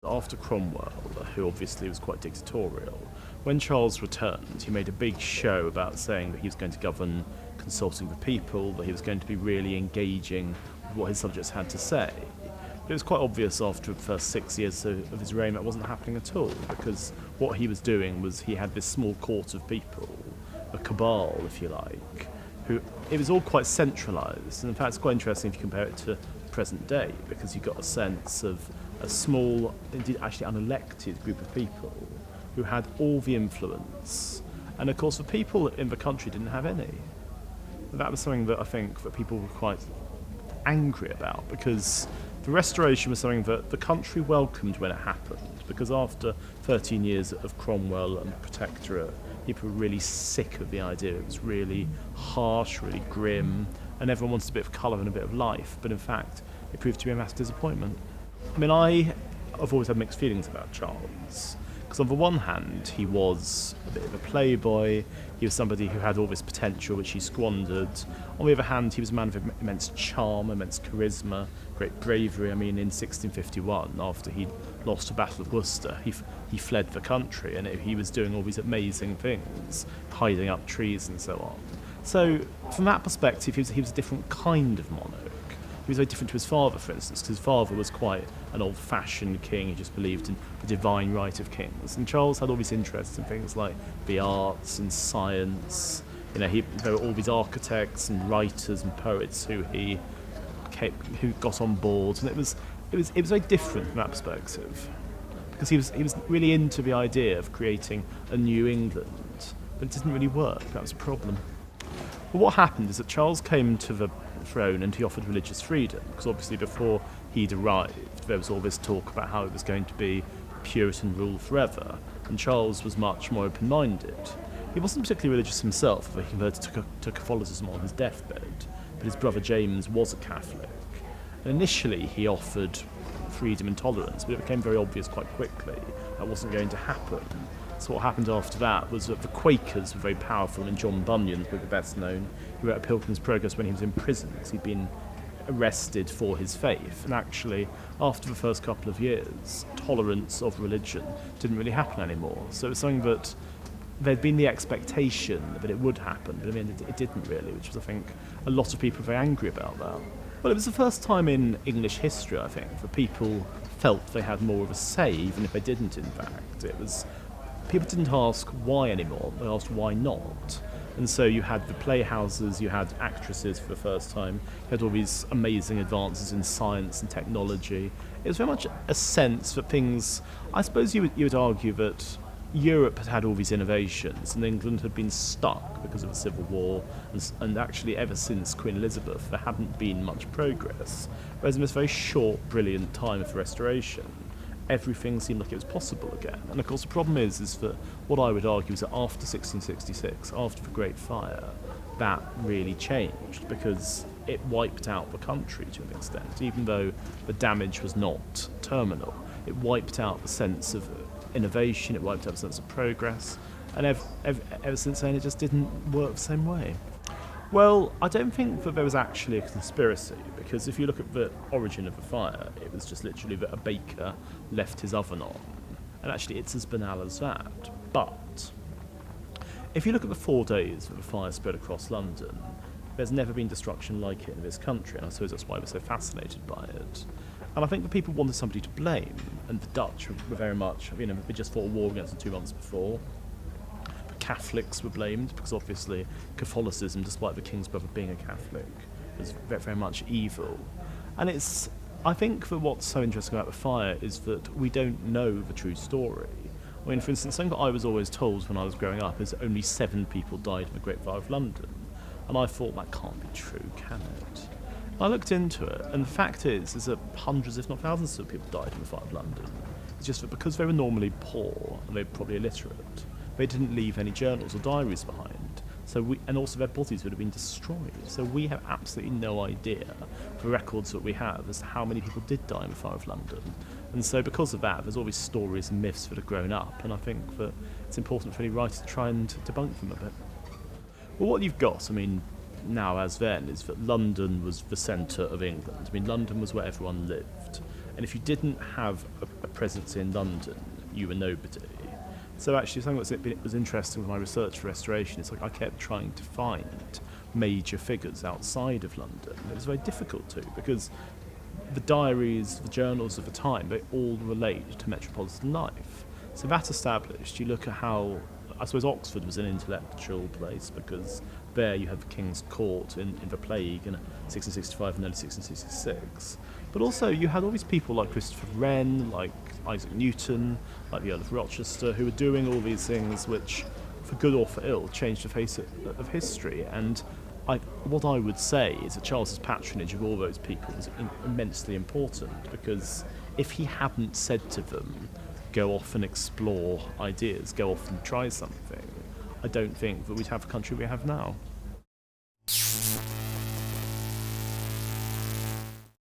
After Cromwell, who obviously was quite dictatorial, when Charles returned, he made a big show about saying that he was going to govern consulting the people, that he was going to be really engaging with what his subjects had to say. But it was quite obvious after the first 6 years of his reign that wasn't happening at all, because what he was doing was he had this small court of people, a cabal, if you like, who it was all quite centralised. And in fact, it's quite interesting if you compare it to present day, because you got a sense of a small, indeed actually unelected group of people who had all the influence. And of course the people in the country didn't have any. That was something that I think that people were quite angry about, because the Restoration was something that the country welcomed when it happened, because after 13 years of Cromwell and Protectorate, people were really sick of the idea. It was really harsh, really grim, and everyone wanted a bit of colour and a bit of life, but in fact it proved to be a massive disappointment. I mean, I've always had mixed feelings about Charles, because on the one hand, he was a bit of a playboy, he was somebody who had all this potential which he squandered. On the other hand, he was a man of immense charm, immense charisma, great bravery. I mean, in 1651, after he'd lost the Battle of Worcester, he fled the country, and he was doing all these amazing things, hiding up trees and so on. So, from that perspective, he was a different kind of monarch. He was very different to his father, for instance, because his father was quite an old-fashioned king. He just believed in the divine right of kings. And Charles had all these interests in things like the arts and science. You know, there were all these architects and writers and poets who got on board, and it was very different from that perspective, because he was really into the idea of creating a New England, but it didn't really work. That was a problem. But what happened is that Charles came to the throne and he offered religious freedom, because obviously before he'd arrived there was all this talk about how it was going to be Puritan rule forever, and Charles was much more open-minded. He wasn't particularly religious himself, although he converted to Catholicism on his deathbed, but his brother James was a Catholic. And initially he offered freedom and tolerance, but it became very obvious quite quickly that wasn't going to happen. So what happened after that was that the Quakers were very powerful, and John Bunyan, who was the best known, who wrote A Pilgrim's Progress when he was in prison, because he'd been arrested for his faith. And actually, after the first couple of years, tolerance of religion didn't really happen anymore. So it was something that there'd been the expectation that it would happen, but I mean, it didn't really, which was, I think, a lot of people were very angry about that. Well, it was the first time in English history, I think, that people felt they had more of a say, even if they didn't, in fact. People didn't ask why anymore, they asked why not. And so you had the playhouses, you had actresses for the first time, you had all these amazing advances in science and technology. It was very much a sense that things, I suppose you would argue that Europe had had all these innovations and England had been stuck because of the Civil War, and actually ever since Queen Elizabeth there hadn't been much progress. Whereas in this very short, brilliant time of the Restoration, everything seemed like it was possible again. And of course the problem is that what I would argue is that after 1666, after the Great Fire, that really changed, because it wiped out the country to an extent. Even though the damage was not terminal, it wiped out the sense of innovation, it wiped out the sense of progress, and ever since then it just didn't work the same way. Well, I don't think that there was actually a conspiracy, because if you look at the origin of the fire, it was just literally that a baker left his oven on. And actually it's as banal as that. But if you look at the 4 days that the fire spread across London, there's never been destruction like it in this country, and I suppose that's why we're so fascinated by it. And I think the people wanted somebody to blame, and the Dutch were very much, they just fought a war against them 2 months before. Catholics were blamed, because obviously Catholicism, despite the King's brother being a Catholic, was very, very much evil. And I think that what's so interesting about the fire is that we don't know the true story. I mean, for instance, something that I was always told when I was growing up is only 7 people died in the Great Fire of London. And I thought, that can't be true, can it? And I looked into it, and the fact is that hundreds, if not thousands of people died in the Fire of London. It's just that because they were normally poor, and they were probably illiterate, they didn't leave any journals or diaries behind. And also their bodies would have been destroyed. So we have absolutely no idea, the records that we have, as to how many people did die in the Fire of London. And so because of that, there's all these stories and myths that have grown up, and I think that it's important for any writer to try and debunk them a bit. Well, what you've got, now as then is that London was the centre of England. I mean, London was where everyone lived. And if you didn't have a presence in London, you were nobody. So actually, something that was interesting with my research for restoration is like I kept trying to find major figures outside of London. It was very difficult to, because the diaries, the journals of the time, they all relate to metropolitan life. So that established, you look at how, I suppose Oxford was an intellectual place because there you had the King's Court in the Plague in 1665 and early 1666. But also you had all these people like Christopher Wren, like Isaac Newton, like the Earl of Rochester, who were doing all these things which, for good or for ill, changed the face of history. And what I would say is that Charles's patronage of all those people was immensely important, because if he hadn't said to them, go off and explore ideas, go off and try something, I don't think that we'd have the country we have now.